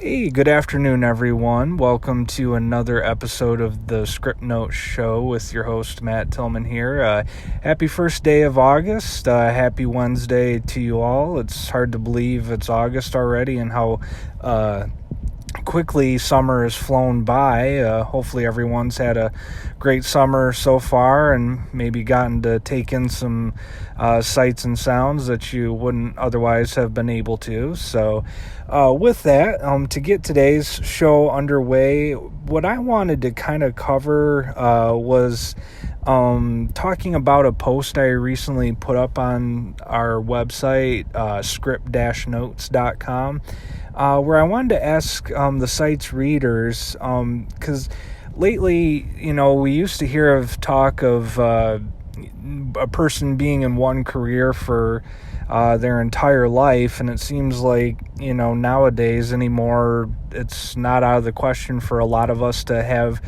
Hey, good afternoon, everyone. Welcome to another episode of the Script Note Show with your host, Matt Tillman here. Happy first day of August. Happy Wednesday to you all. It's hard to believe it's August already and how quickly summer has flown by. Hopefully everyone's had a great summer so far and maybe gotten to take in some sights and sounds that you wouldn't otherwise have been able to. So with that, to get today's show underway, what I wanted to kind of cover was talking about a post I recently put up on our website, script-notes.com, where I wanted to ask the site's readers, because lately, we used to hear of talk of a person being in one career for their entire life, and it seems like, nowadays anymore, it's not out of the question for a lot of us to have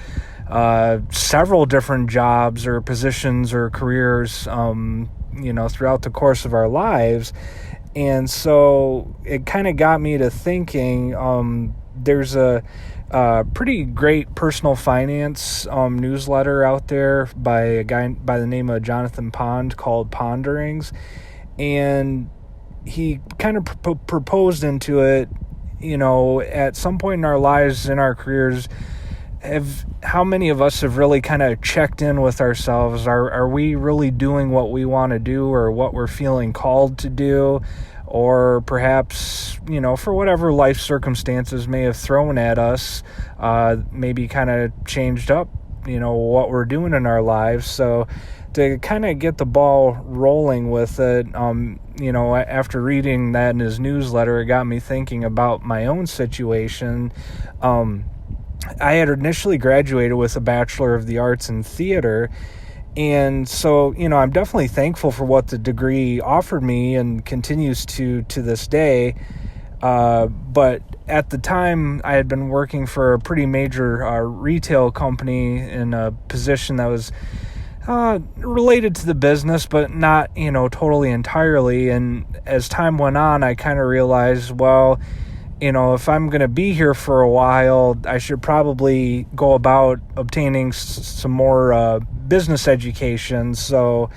several different jobs or positions or careers, throughout the course of our lives. And so it kind of got me to thinking, there's a pretty great personal finance newsletter out there by a guy by the name of Jonathan Pond called Ponderings. And he kind of proposed into it, at some point in our lives, in our careers, how many of us have really kind of checked in with ourselves? Are we really doing what we want to do or what we're feeling called to do? Or perhaps, for whatever life circumstances may have thrown at us, maybe kind of changed up, what we're doing in our lives. So to kind of get the ball rolling with it, after reading that in his newsletter, it got me thinking about my own situation. I had initially graduated with a Bachelor of the Arts in theater, and so, I'm definitely thankful for what the degree offered me and continues to this day, but at the time, I had been working for a pretty major retail company in a position that was related to the business, but not, totally entirely, and as time went on, I kind of realized, well, if I'm going to be here for a while, I should probably go about obtaining some more business education. So,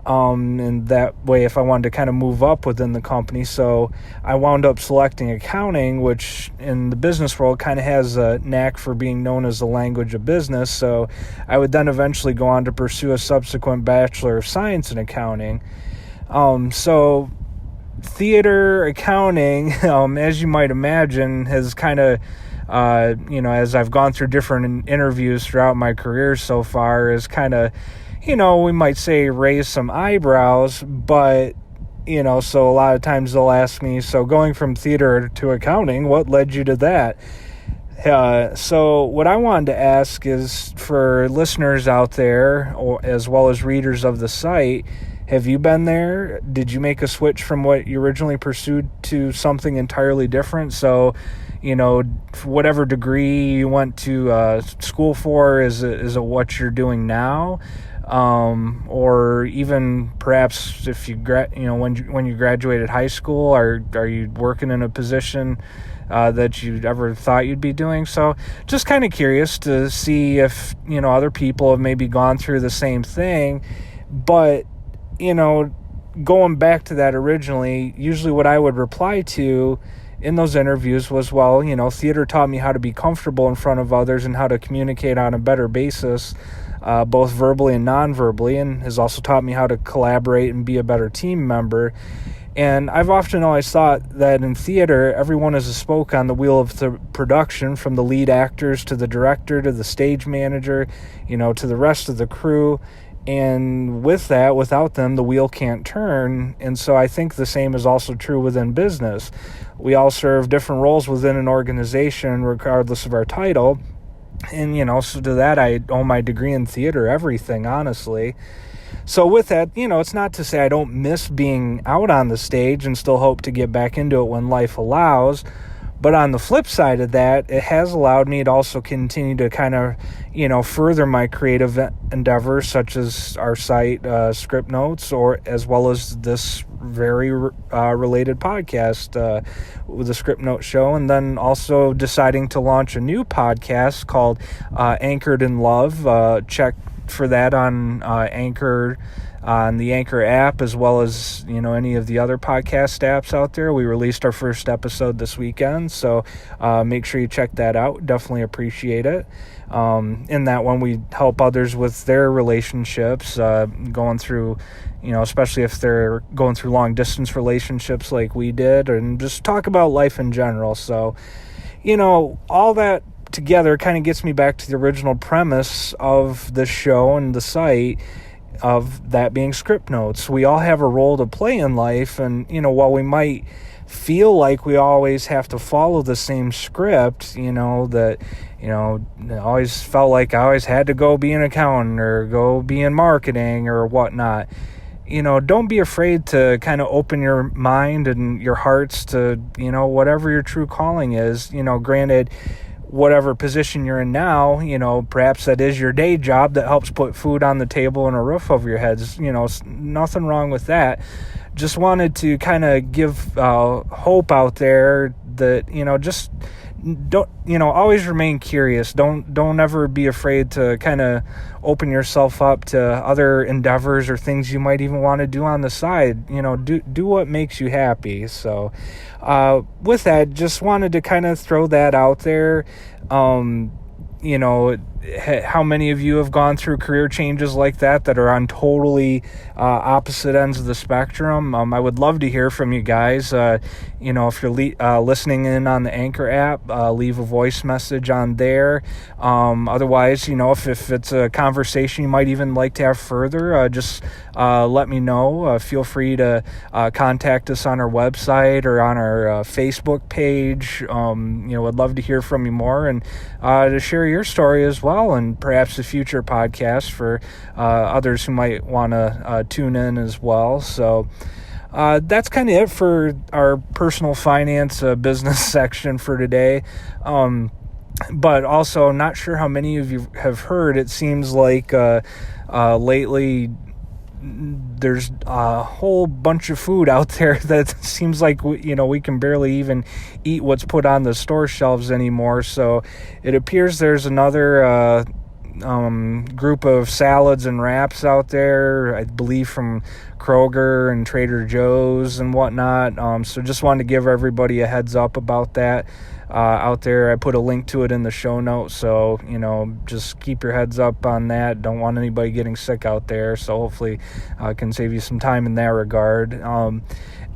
and that way, if I wanted to kind of move up within the company, so I wound up selecting accounting, which in the business world kind of has a knack for being known as the language of business. So I would then eventually go on to pursue a subsequent Bachelor of Science in accounting. So theater accounting, as you might imagine, has kind of, as I've gone through different interviews throughout my career so far, is kind of, we might say raise some eyebrows, but, so a lot of times they'll ask me, so going from theater to accounting, what led you to that? So what I wanted to ask is for listeners out there, or as well as readers of the site, have you been there? Did you make a switch from what you originally pursued to something entirely different? So, whatever degree you went to school for, is it what you're doing now? Or even perhaps if you when you graduated high school, are you working in a position that you ever thought you'd be doing? So just kind of curious to see if, other people have maybe gone through the same thing, but going back to that originally, usually what I would reply to in those interviews was, well, theater taught me how to be comfortable in front of others and how to communicate on a better basis, both verbally and non-verbally, and has also taught me how to collaborate and be a better team member. And I've often always thought that in theater, everyone is a spoke on the wheel of the production, from the lead actors to the director to the stage manager, to the rest of the crew. And with that, without them, the wheel can't turn. And so I think the same is also true within business. We all serve different roles within an organization, regardless of our title. And, so to that, I owe my degree in theater everything, honestly. So with that, it's not to say I don't miss being out on the stage and still hope to get back into it when life allows. But on the flip side of that, it has allowed me to also continue to kind of, further my creative endeavors, such as our site, Script Notes, or as well as this very related podcast with the Script Note Show, and then also deciding to launch a new podcast called Anchored in Love. Check for that on Anchor, on the Anchor app, as well as any of the other podcast apps out there. We released our first episode this weekend, so make sure you check that out. Definitely appreciate it. In that one, we help others with their relationships, going through, especially if they're going through long distance relationships like we did, and just talk about life in general. So, all that together kind of gets me back to the original premise of the show and the site, of that being Script Notes. We all have a role to play in life, and while we might feel like we always have to follow the same script, that I always felt like I always had to go be an accountant or go be in marketing or whatnot. Don't be afraid to kind of open your mind and your hearts to whatever your true calling is. Granted, whatever position you're in now, perhaps that is your day job that helps put food on the table and a roof over your heads. Nothing wrong with that. Just wanted to kind of give hope out there that, just don't, always remain curious. Don't ever be afraid to kind of open yourself up to other endeavors or things you might even want to do on the side. Do what makes you happy. So with that, just wanted to kind of throw that out there. How many of you have gone through career changes like that are on totally opposite ends of the spectrum? I would love to hear from you guys. If you're listening in on the Anchor app, leave a voice message on there. Otherwise, if it's a conversation you might even like to have further, just let me know. Feel free to contact us on our website or on our Facebook page. Would love to hear from you more and to share your story as well, and perhaps a future podcast for others who might want to tune in as well. So that's kind of it for our personal finance business section for today. But also, not sure how many of you have heard, it seems like lately there's a whole bunch of food out there that seems like we can barely even eat what's put on the store shelves anymore. So it appears there's another group of salads and wraps out there, I believe from Kroger and Trader Joe's and whatnot. So just wanted to give everybody a heads up about that out there. I put a link to it in the show notes, so just keep your heads up on that. Don't want anybody getting sick out there, so hopefully I can save you some time in that regard.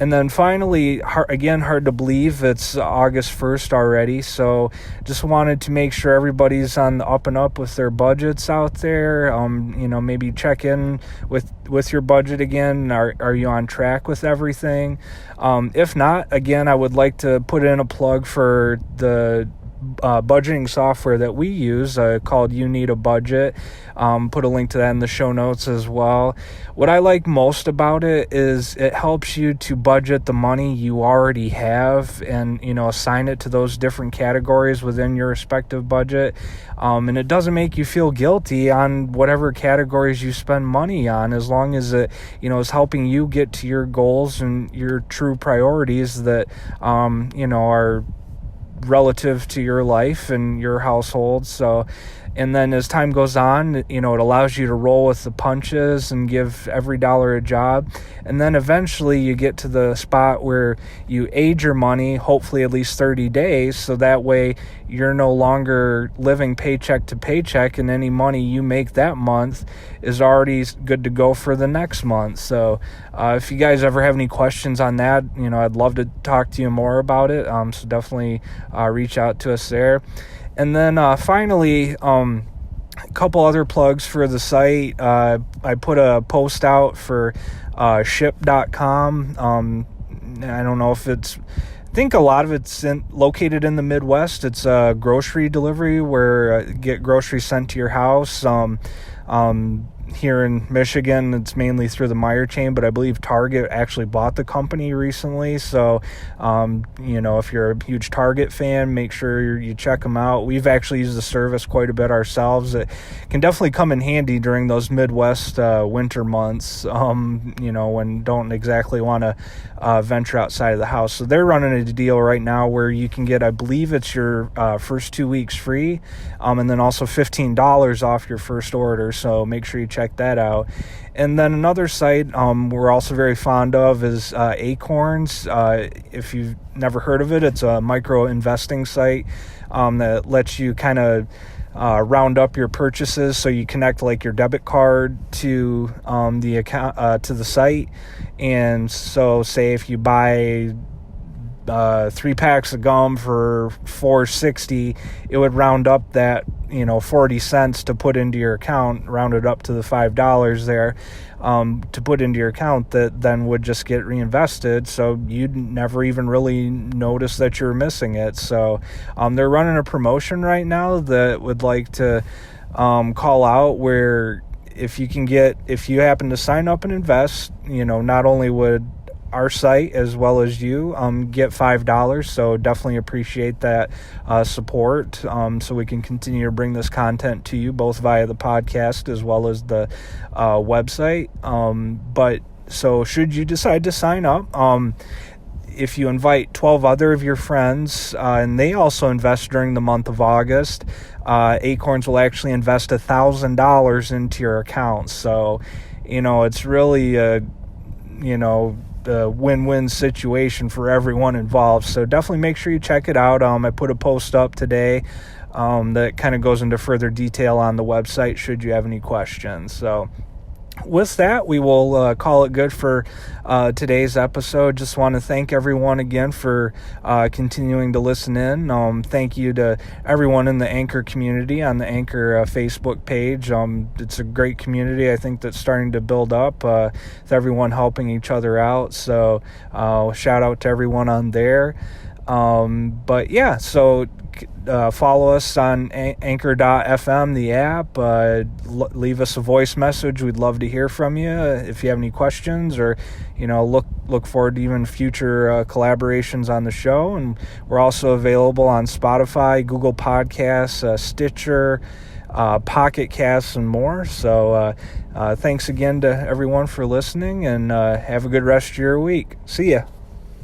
And then finally, again, hard to believe it's August 1st already, so just wanted to make sure everybody's on the up and up with their budgets out there. Maybe check in with your budget again. Are you on track with everything? If not, again, I would like to put in a plug for the budgeting software that we use called You Need a Budget. Put a link to that in the show notes as well. What I like most about it is it helps you to budget the money you already have and assign it to those different categories within your respective budget, and it doesn't make you feel guilty on whatever categories you spend money on, as long as it is helping you get to your goals and your true priorities that are relative to your life and your household. So, and then as time goes on, it allows you to roll with the punches and give every dollar a job. And then eventually you get to the spot where you age your money, hopefully at least 30 days. So that way you're no longer living paycheck to paycheck, and any money you make that month is already good to go for the next month. So if you guys ever have any questions on that, I'd love to talk to you more about it. So definitely reach out to us there. And then finally, a couple other plugs for the site. I put a post out for ship.com. I don't know if I think a lot of it's located in the Midwest. It's a grocery delivery where get groceries sent to your house. Here in Michigan, it's mainly through the Meijer chain, but I believe Target actually bought the company recently. So, if you're a huge Target fan, make sure you check them out. We've actually used the service quite a bit ourselves. It can definitely come in handy during those Midwest winter months, when don't exactly want to venture outside of the house. So they're running a deal right now where you can get, I believe it's your first 2 weeks free, and then also $15 off your first order. So make sure you check that out. And then another site we're also very fond of is Acorns. If you've never heard of it, it's a micro investing site that lets you kind of round up your purchases. So you connect like your debit card to the account to the site, and so say if you buy 3 packs of gum for $4.60, it would round up that 40 cents to put into your account, round it up to the $5 there to put into your account, that then would just get reinvested, so you'd never even really notice that you're missing it. So they're running a promotion right now that would like to call out, where if you happen to sign up and invest, not only would our site as well as you get $5, so definitely appreciate that support, so we can continue to bring this content to you both via the podcast as well as the website. But so should you decide to sign up, if you invite 12 other of your friends and they also invest during the month of August, Acorns will actually invest $1,000 into your account. So it's really a win-win situation for everyone involved. So definitely make sure you check it out. I put a post up today that kind of goes into further detail on the website should you have any questions. So with that, we will call it good for today's episode. Just want to thank everyone again for continuing to listen in. Thank you to everyone in the Anchor community on the Anchor Facebook page. It's a great community, I think, that's starting to build up with everyone helping each other out. So shout out to everyone on there. But yeah, so follow us on Anchor.fm, the app. Leave us a voice message. We'd love to hear from you if you have any questions, or look forward to even future collaborations on the show. And we're also available on Spotify, Google Podcasts, Stitcher, Pocket Casts, and more. So thanks again to everyone for listening, and have a good rest of your week. See ya.